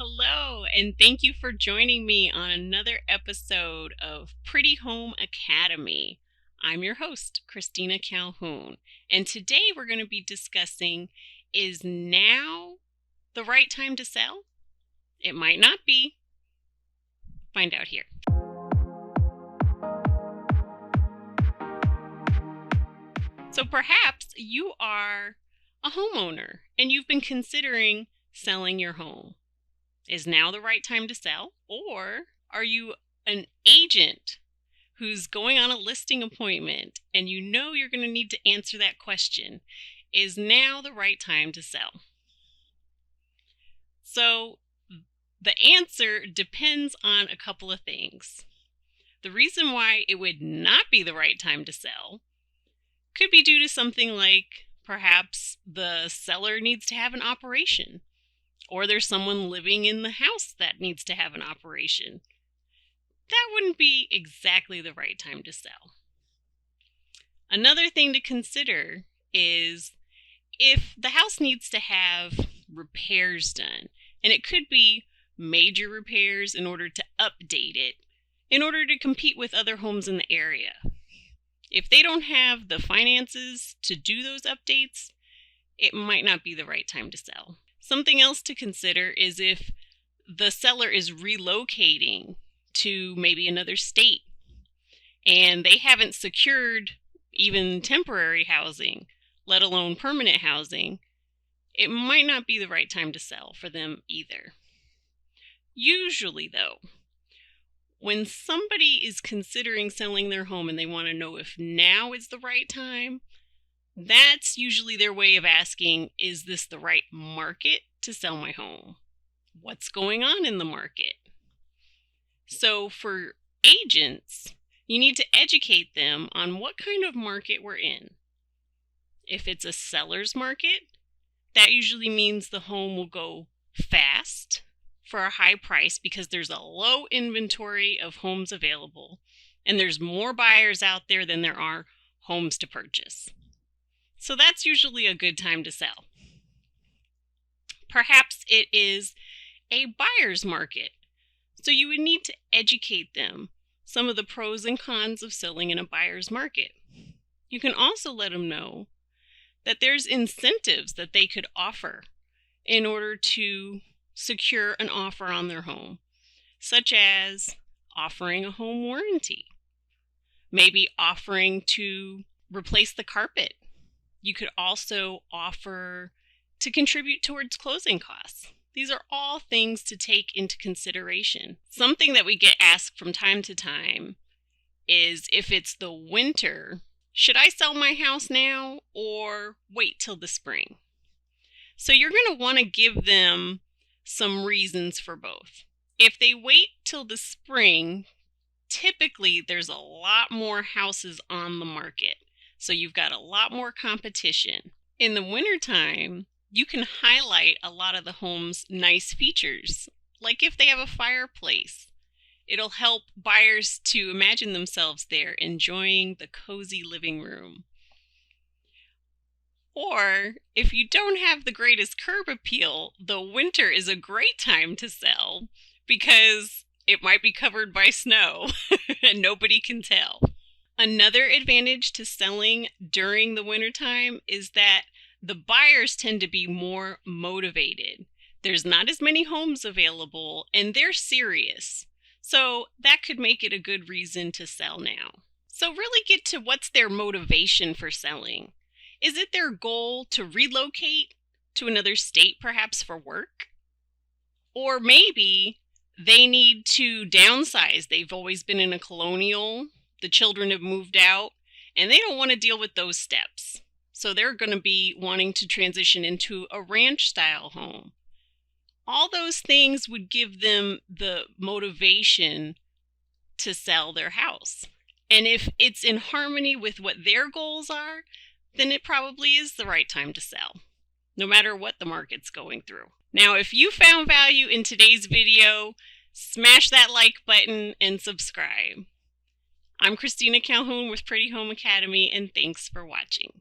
Hello, and thank you for joining me on another episode of Pretty Home Academy. I'm your host, Christina Calhoun, and today we're going to be discussing, is now the right time to sell? It might not be. Find out here. So perhaps you are a homeowner and you've been considering selling your home. Is now the right time to sell? Or are you an agent who's going on a listing appointment and you know you're going to need to answer that question? Is now the right time to sell? So the answer depends on a couple of things. The reason why it would not be the right time to sell could be due to something like perhaps the seller needs to have an operation, or there's someone living in the house that needs to have an operation. That wouldn't be exactly the right time to sell. Another thing to consider is if the house needs to have repairs done, and it could be major repairs in order to update it, in order to compete with other homes in the area. If they don't have the finances to do those updates, it might not be the right time to sell. Something else to consider is if the seller is relocating to maybe another state and they haven't secured even temporary housing, let alone permanent housing, it might not be the right time to sell for them either. Usually, though, when somebody is considering selling their home and they want to know if now is the right time, that's usually their way of asking, is this the right market to sell my home? What's going on in the market? So for agents, you need to educate them on what kind of market we're in. If it's a seller's market, that usually means the home will go fast for a high price because there's a low inventory of homes available and there's more buyers out there than there are homes to purchase. So that's usually a good time to sell. Perhaps it is a buyer's market. So you would need to educate them some of the pros and cons of selling in a buyer's market. You can also let them know that there's incentives that they could offer in order to secure an offer on their home, such as offering a home warranty, maybe offering to replace the carpet. You could also offer to contribute towards closing costs. These are all things to take into consideration. Something that we get asked from time to time is if it's the winter, should I sell my house now or wait till the spring? So you're going to want to give them some reasons for both. If they wait till the spring, typically there's a lot more houses on the market. So you've got a lot more competition. In the wintertime, you can highlight a lot of the home's nice features, like if they have a fireplace. It'll help buyers to imagine themselves there enjoying the cozy living room. Or if you don't have the greatest curb appeal, the winter is a great time to sell because it might be covered by snow and nobody can tell. Another advantage to selling during the wintertime is that the buyers tend to be more motivated. There's not as many homes available and they're serious. So that could make it a good reason to sell now. So really get to what's their motivation for selling. Is it their goal to relocate to another state, perhaps for work? Or maybe they need to downsize. They've always been in a colonial. The children have moved out and they don't want to deal with those steps. So they're going to be wanting to transition into a ranch style home. All those things would give them the motivation to sell their house. And if it's in harmony with what their goals are, then it probably is the right time to sell, no matter what the market's going through. Now, if you found value in today's video, smash that like button and subscribe. I'm Christina Calhoun with Pretty Home Academy, and thanks for watching.